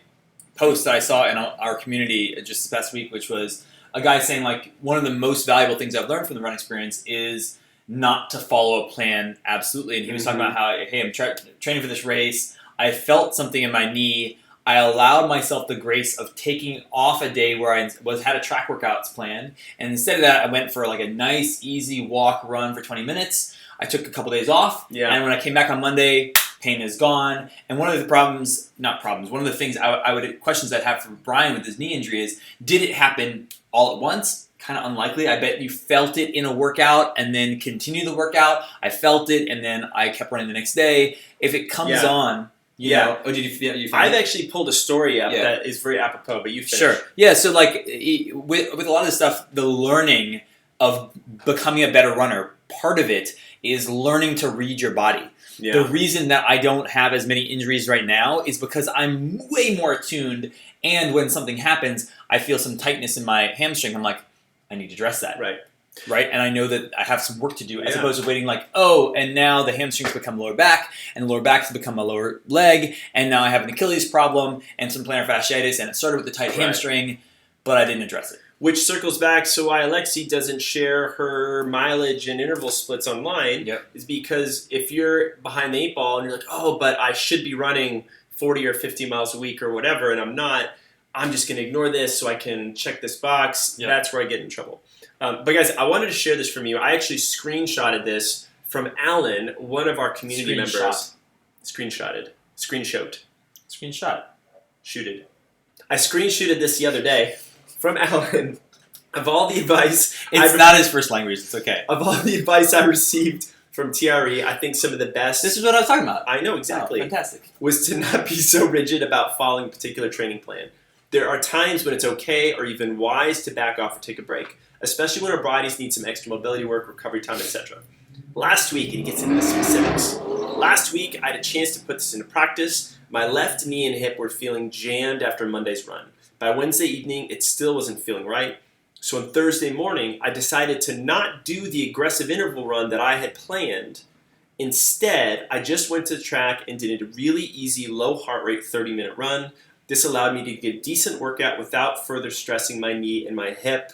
post that I saw in our community just this past week, which was a guy saying, like, one of the most valuable things I've learned from the run experience is not to follow a plan absolutely. And he was talking about how, hey, I'm training for this race. I felt something in my knee. I allowed myself the grace of taking off a day where I had a track workouts planned. And instead of that, I went for like a nice, easy walk, run for 20 minutes. I took a couple days off. Yeah. And when I came back on Monday, pain is gone. And one of the one of the things questions I'd have for Brian with his knee injury is, did it happen all at once? Kind of unlikely. I bet you felt it in a workout and then continue the workout. I felt it and then I kept running the next day. If it comes on, you know. Oh, did you I've actually pulled a story up that is very apropos, but you finish. Sure. Yeah, so like with a lot of this stuff, the learning of becoming a better runner, part of it is learning to read your body. Yeah. The reason that I don't have as many injuries right now is because I'm way more attuned, and when something happens, I feel some tightness in my hamstring. I'm like, I need to address that. Right? And I know that I have some work to do, as opposed to waiting like, and now the hamstrings become lower back, and the lower back has become a lower leg, and now I have an Achilles problem and some plantar fasciitis, and it started with the tight hamstring, but I didn't address it. Which circles back, so why Alexi doesn't share her mileage and interval splits online is because if you're behind the 8 ball and you're like, but I should be running 40 or 50 miles a week or whatever, and I'm not, I'm just going to ignore this so I can check this box. That's where I get in trouble. But guys, I wanted to share this from you. I actually screenshotted this from Alan, one of our community members. Screenshot. Shooted. I screenshotted this the other day from Alan of all the advice. It's not his first language. It's okay. Of all the advice I received from TRE, I think some of the best. This is what I was talking about. I know, exactly. Oh, fantastic. Was to not be so rigid about following a particular training plan. There are times when it's okay or even wise to back off or take a break, especially when our bodies need some extra mobility work, recovery time, etc. Last week, and he gets into the specifics. Last week, I had a chance to put this into practice. My left knee and hip were feeling jammed after Monday's run. By Wednesday evening, it still wasn't feeling right. So on Thursday morning, I decided to not do the aggressive interval run that I had planned. Instead, I just went to the track and did a really easy, low heart rate 30-minute run. This allowed me to get a decent workout without further stressing my knee and my hip.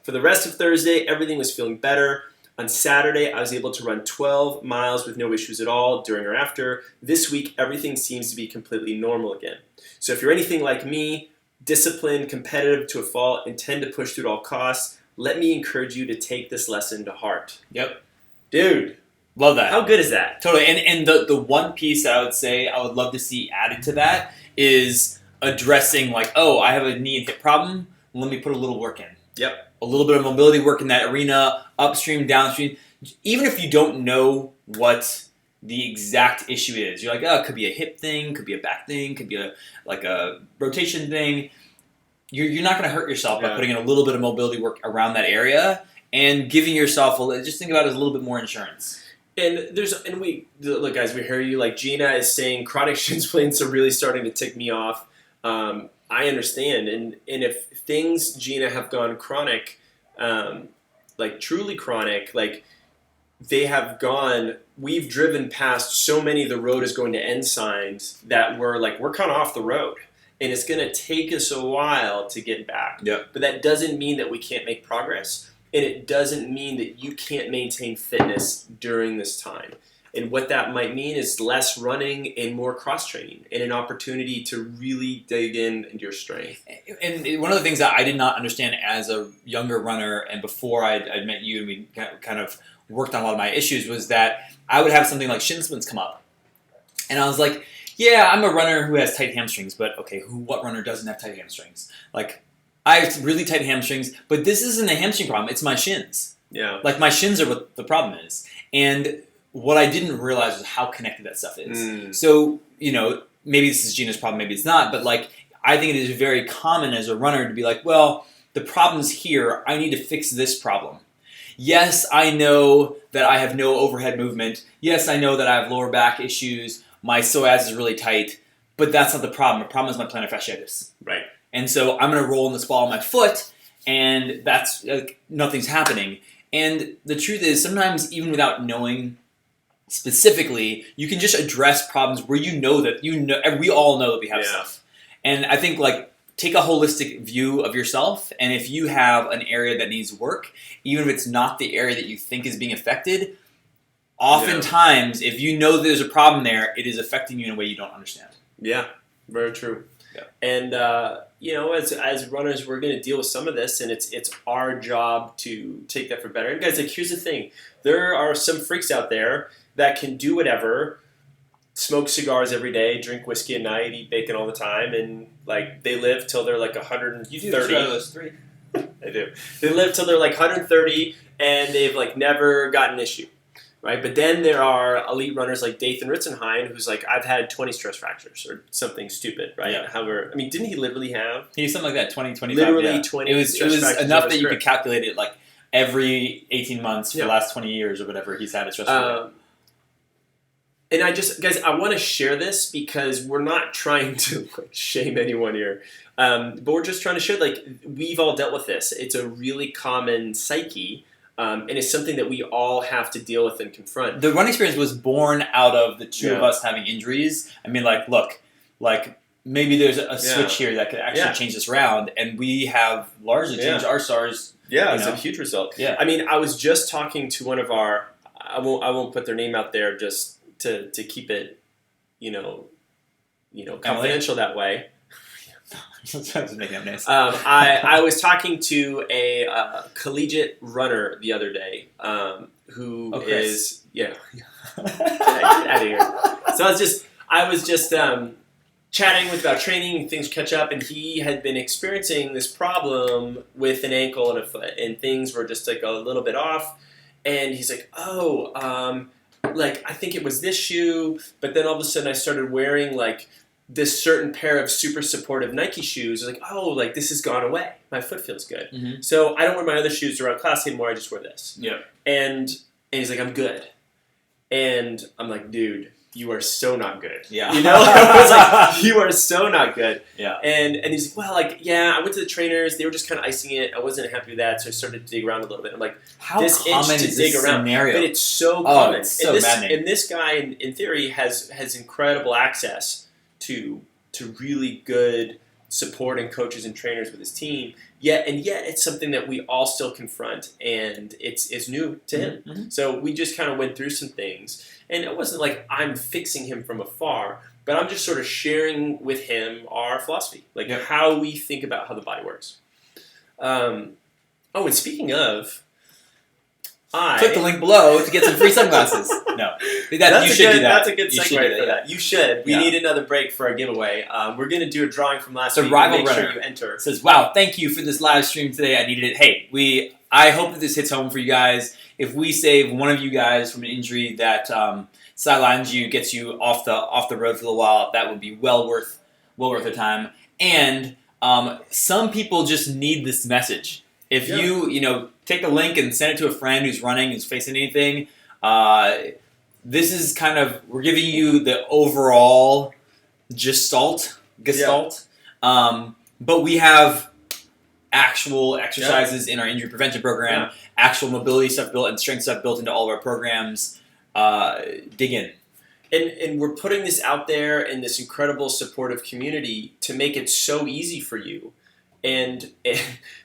For the rest of Thursday, everything was feeling better. On Saturday, I was able to run 12 miles with no issues at all during or after. This week, everything seems to be completely normal again. So if you're anything like me, disciplined, competitive to a fault, intend to push through at all costs, let me encourage you to take this lesson to heart. Yep. Dude. Love that. How good is that? Totally. And the one piece that I would say I would love to see added to that is addressing like, oh, I have a knee and hip problem. Let me put a little work in. Yep. A little bit of mobility work in that arena, upstream, downstream. Even if you don't know what the exact issue is, you're like, oh, it could be a hip thing, could be a back thing, could be a rotation thing. You're not going to hurt yourself by putting in a little bit of mobility work around that area and giving yourself just think about it as a little bit more insurance. Look, guys, we hear you. Like Gina is saying, chronic shin splints are really starting to tick me off. I understand, and if things, Gina, have gone chronic, like truly chronic, like they have gone. We've driven past so many of the road is going to end signs that we're kind of off the road, and it's going to take us a while to get back. Yep. But that doesn't mean that we can't make progress. And it doesn't mean that you can't maintain fitness during this time. And what that might mean is less running and more cross-training and an opportunity to really dig into your strength. And one of the things that I did not understand as a younger runner and before I'd met you and we kind of worked on a lot of my issues was that I would have something like shin splints come up. And I was like, yeah, I'm a runner who has tight hamstrings, but okay, what runner doesn't have tight hamstrings? Like, I have really tight hamstrings, but this isn't a hamstring problem. It's my shins. Yeah. Like my shins are what the problem is. And what I didn't realize was how connected that stuff is. So, maybe this is Gina's problem, maybe it's not, but like I think it is very common as a runner to be like, well, the problem's here. I need to fix this problem. Yes, I know that I have no overhead movement. Yes, I know that I have lower back issues. My psoas is really tight, but that's not the problem. The problem is my plantar fasciitis. Right. And so I'm going to roll in this ball on my foot, and that's nothing's happening. And the truth is, sometimes even without knowing specifically, you can just address problems where we all know that we have stuff. And I think take a holistic view of yourself, and if you have an area that needs work, even if it's not the area that you think is being affected, oftentimes if you know there's a problem there, it is affecting you in a way you don't understand. Yeah, very true. Yeah. And as runners, we're going to deal with some of this, and it's our job to take that for better. And guys, here's the thing: there are some freaks out there that can do whatever, smoke cigars every day, drink whiskey at night, eat bacon all the time, and they live till they're 130. You do 2 out of those 3. They do. They live till they're 130, and they've never got an issue. Right, but then there are elite runners like Dathan Ritzenheim, who's I've had 20 stress fractures or something stupid, right? Yeah. However, didn't he literally have? He was something like that, 20, 25. Literally 20. It was enough that you could calculate it every 18 months for the last 20 years or whatever he's had a stress fracture. And I want to share this because we're not trying to shame anyone here, but we're just trying to share we've all dealt with this. It's a really common psyche. And it's something that we all have to deal with and confront. The run experience was born out of the two of us having injuries. Look, maybe there's a switch here that could actually change this around, and we have largely changed our stars. Yeah, it's a huge result. Yeah. I was just talking to one of our, I won't put their name out there just to keep it, confidential that way. I was talking to a collegiate runner the other day who is get out of here. So I was just chatting about training and things catch up, and he had been experiencing this problem with an ankle and a foot, and things were just a little bit off. And he's like, I think it was this shoe, but then all of a sudden I started wearing this certain pair of super supportive Nike shoes. This has gone away. My foot feels good. Mm-hmm. So I don't wear my other shoes around class anymore. I just wear this. Yeah. And he's like, I'm good. And I'm like, dude, you are so not good. Yeah. I was you are so not good. Yeah. And he's like, I went to the trainers. They were just kind of icing it. I wasn't happy with that, so I started to dig around a little bit. I'm like, how this common itch to is dig this around. scenario? But it's so common. It's so maddening. And this guy, in theory, has incredible access to really good support coaches and trainers with his team. Yet it's something that we all still confront, and it's new to him. Mm-hmm. So we just kind of went through some things, and it wasn't like I'm fixing him from afar, but I'm just sort of sharing with him our philosophy, like how we think about how the body works. And speaking of, click the link below to get some free sunglasses. No, you should do that. That's a good segue for that. You should. We need another break for our giveaway. We're going to do a drawing from last week. Rival make runner sure you enter. Says, "Wow, thank you for this live stream today. I needed it. Hey, I hope that this hits home for you guys. If we save one of you guys from an injury that sidelines you, gets you off the road for a little while, that would be well worth the time. And some people just need this message. If you take the link and send it to a friend who's running, who's facing anything. This is we're giving you the overall gestalt. But we have actual exercises in our injury prevention program, actual mobility stuff built and strength stuff built into all of our programs. Dig in. And we're putting this out there in this incredible supportive community to make it so easy for you. And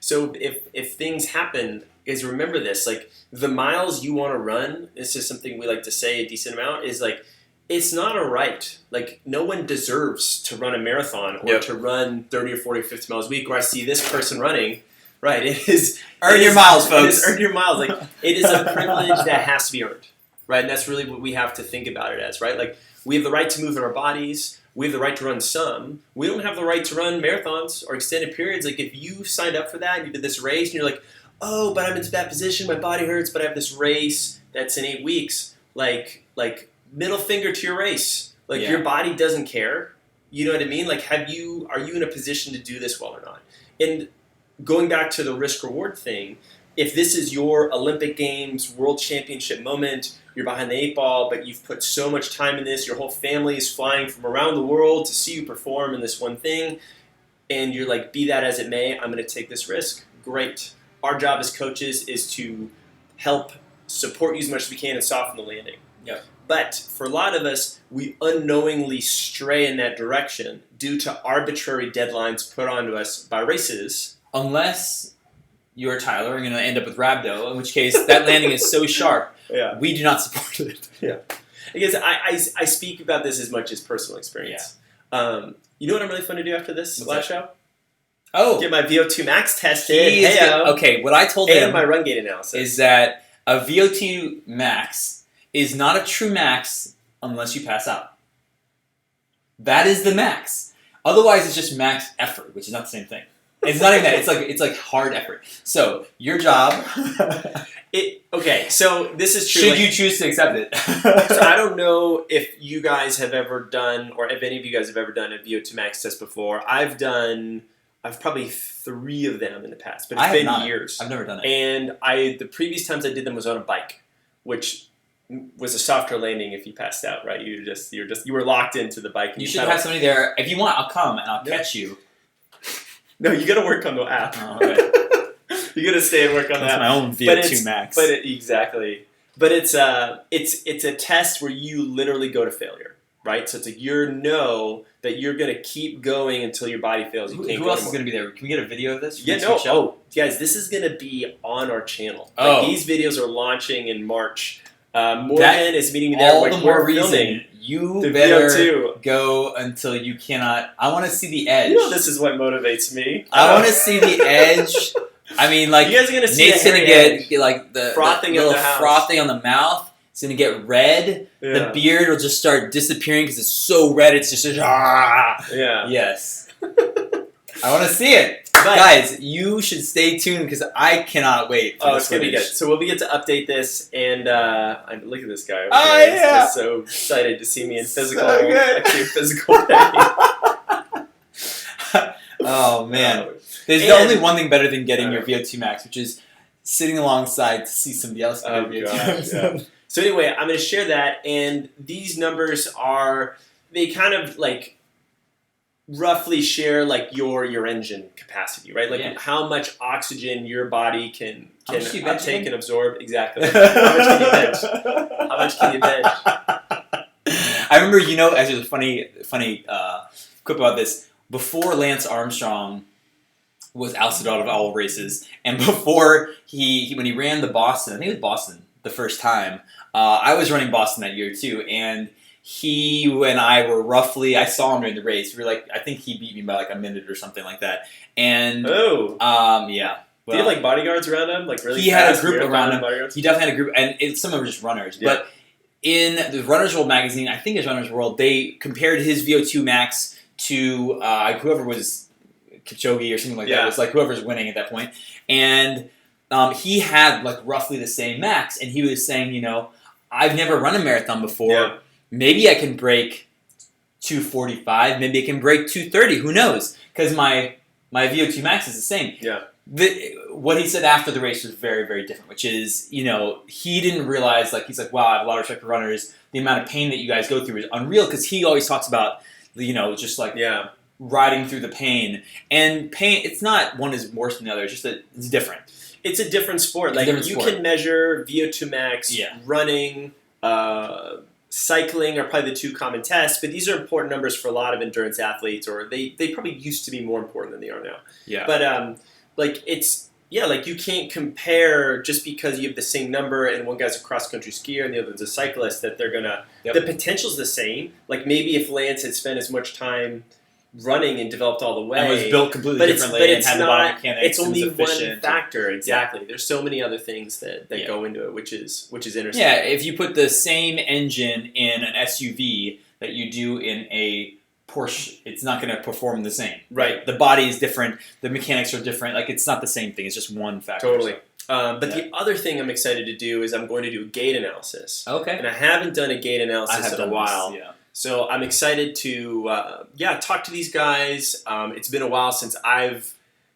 so if things happen, is remember this, like the miles you want to run, this is something we like to say a decent amount, is like, it's not a right. Like no one deserves to run a marathon or to run 30 or 40 or 50 miles a week, or I see this person running. Right. Earn your miles, folks. Earn your miles. Like it is a privilege that has to be earned. Right. And that's really what we have to think about it as, right? Like we have the right to move in our bodies. We have the right to run some. We don't have the right to run marathons or extended periods. Like if you signed up for that and you did this race and you're like, oh, but I'm in bad position, my body hurts, but I have this race that's in 8 weeks. Like middle finger to your race. Like your body doesn't care. You know what I mean? Like are you in a position to do this well or not? And going back to the risk reward thing, if this is your Olympic Games World Championship moment, you're behind the 8 ball, but you've put so much time in this, your whole family is flying from around the world to see you perform in this one thing, and you're like, be that as it may, I'm going to take this risk. Great. Our job as coaches is to help support you as much as we can and soften the landing. Yeah. But for a lot of us, we unknowingly stray in that direction due to arbitrary deadlines put onto us by races. Unless you're Tyler and going to end up with rhabdo, in which case that landing is so sharp, we do not support it. Yeah. I guess I speak about this as much as personal experience. Yeah. You know what I'm really fun to do after this last show? Oh. Get my VO2 max tested. Okay, what I told him and my run gait analysis is that a VO2 max is not a true max unless you pass out. That is the max. Otherwise, it's just max effort, which is not the same thing. It's not even that. It's like hard effort. So your job. Okay. So this is true. Should you choose to accept it? So I don't know if you guys have ever done, or if any of you guys have ever done a VO2 max test before. I've probably 3 of them in the past, but it's been years. I've never done it. And the previous times I did them was on a bike, which was a softer landing if you passed out. Right? You were locked into the bike. And you should have somebody there. If you want, I'll come and I'll catch you. No, you got to work on the app. Oh, okay. You got to stay and work on that. That's my own VO2 max. Exactly. But it's a test where you literally go to failure, right? So it's like that you're going to keep going until your body fails. Who else is going to be there? Can we get a video of this? Guys, this is going to be on our channel. Like, these videos are launching in March. Morgan is meeting me there. All the more reason you better go until you cannot. I want to see the edge. This is what motivates me. I want to see the edge. I mean, like, you guys are gonna see Nate's going to get like the frothing on the mouth. It's going to get red. Yeah. The beard will just start disappearing because it's so red. It's just yeah. Yes. I want to see it. But, guys, you should stay tuned because I cannot wait for it's going to be good. So we'll get to update this, and look at this guy. He's just so excited to see me in physical pain. Oh, man. There's only one thing better than getting your VO2 max, which is sitting alongside to see somebody else get their VO2 max. Yeah. So anyway, I'm going to share that, and these numbers they kind of like roughly share like your engine capacity, right? Like how much oxygen your body can uptake and absorb. Exactly. How much can you bench? How much can you bench? I remember, actually, a funny quip about this. before Lance Armstrong was ousted out of all races, and before when he ran the Boston, I think it was Boston the first time. I was running Boston that year too, and he and I were roughly. I saw him during the race. We were like, I think he beat me by like a minute or something like that. And yeah. Well, did he have like bodyguards around him? Like really? He had a group around him. Bodyguards? He definitely had a group, and some of them were just runners. Yeah. But in the Runner's World magazine, I think it's Runner's World, they compared his VO2 max to whoever was Kipchoge or something like that. It was like whoever's winning at that point. And he had like roughly the same max, and he was saying, you know, I've never run a marathon before. Yeah. Maybe I can break 245. Maybe I can break 230. Who knows? Because my VO2 max is the same. Yeah. What he said after the race was very, very different, which is, you know, he didn't realize, like, he's like, wow, I have a lot of respect for runners. The amount of pain that you guys go through is unreal, because he always talks about, you know, just like riding through the pain. And pain, it's not one is worse than the other, it's just that it's different. It's a different sport. Like, you can measure VO2 max, running, cycling are probably the two common tests, but these are important numbers for a lot of endurance athletes, or they probably used to be more important than they are now. Yeah. But, like, it's, like, you can't compare just because you have the same number and one guy's a cross-country skier and the other one's a cyclist that they're going to... The potential's the same. Like, maybe if Lance had spent as much time running and developed all the way... And was built completely differently and had the body mechanics. It's only one factor, exactly. Yeah. There's so many other things that go into it, which is interesting. Yeah, if you put the same engine in an SUV that you do in a Porsche, it's not going to perform the same. Right. The body is different. The mechanics are different. Like, it's not the same thing. It's just one factor. Totally. But the other thing I'm excited to do is I'm going to do a gait analysis. Okay. And I haven't done a gait analysis in a while. This, So I'm excited to talk to these guys. It's been a while since I've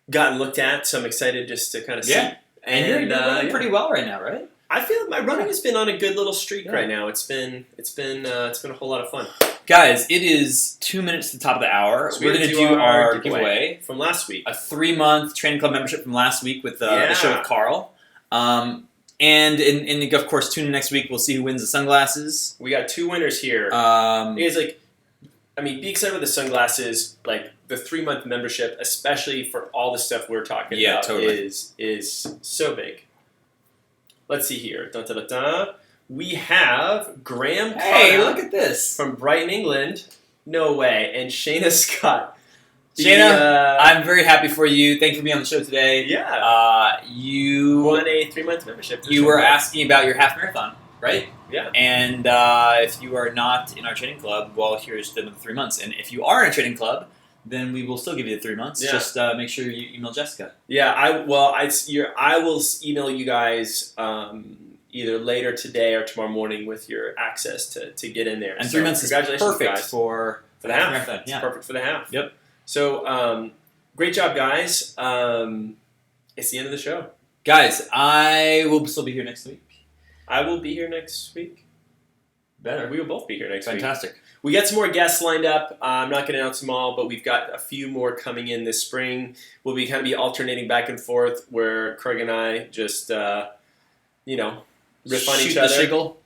gotten looked at, so I'm excited just to kind of see. And you're running pretty well right now, right? I feel my running has been on a good little streak right now. It's been a whole lot of fun. Guys, it is 2 minutes to the top of the hour. So we're going to do our giveaway from last week. A 3-month training club membership from last week with the show with Carl. And of course, tune in next week. We'll see who wins the sunglasses. We got 2 winners here. It's like, I mean, be excited with the sunglasses. Like, the 3-month membership, especially for all the stuff we're talking about, totally. is so big. Let's see here. We have Graham Carter. Hey, look at this. From Brighton, England. No way. And Shayna Scott. Shayna, I'm very happy for you. Thank you for being on the show today. Yeah. You won a 3-month membership. You were asking about your half marathon, right? Yeah. And if you are not in our training club, well, here's the 3 months. And if you are in a training club, then we will still give you the 3 months. Yeah. Just make sure you email Jessica. Yeah, I will email you guys either later today or tomorrow morning with your access to get in there. And 3 months is perfect guys. for the half. Marathon. It's perfect for the half. Yep. So great job, guys. It's the end of the show. Guys, I will still be here next week. I will be here next week. Better. We will both be here next week. Fantastic. We got some more guests lined up. I'm not going to announce them all, but we've got a few more coming in this spring. We'll be kind of alternating back and forth where Craig and I just, riff on each other. Shiggle.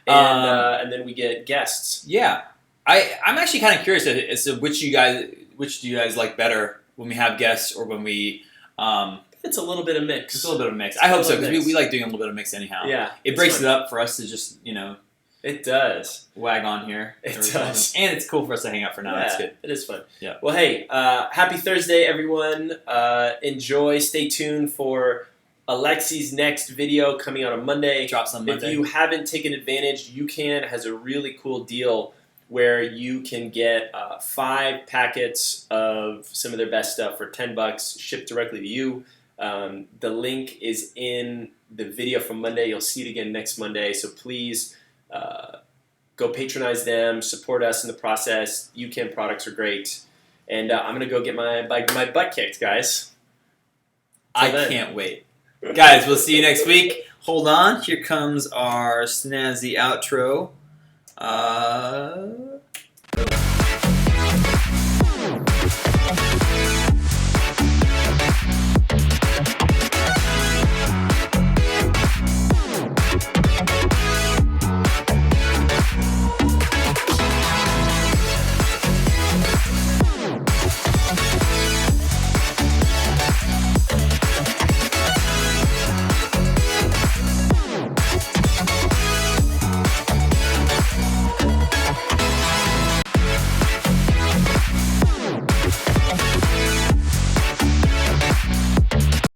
And then we get guests. Yeah. I'm actually kind of curious as to which do you guys like better, when we have guests or when we... It's a little bit of mix. It's a little bit of mix. I hope so, because we like doing a little bit of mix anyhow. Yeah. It breaks it up for us to just, It does. Wag on here. It does. And it's cool for us to hang out for now. Yeah, that's good. It is fun. Yeah. Well, hey, happy Thursday, everyone. Enjoy. Stay tuned for Alexi's next video coming out on Monday. Drops on Monday. If you haven't taken advantage, UCAN has a really cool deal where you can get 5 packets of some of their best stuff for $10 shipped directly to you. The link is in the video from Monday. You'll see it again next Monday. So please go patronize them, support us in the process. UCAN products are great. And I'm going to go get my butt kicked, guys. I can't wait. Guys, we'll see you next week. Hold on. Here comes our snazzy outro.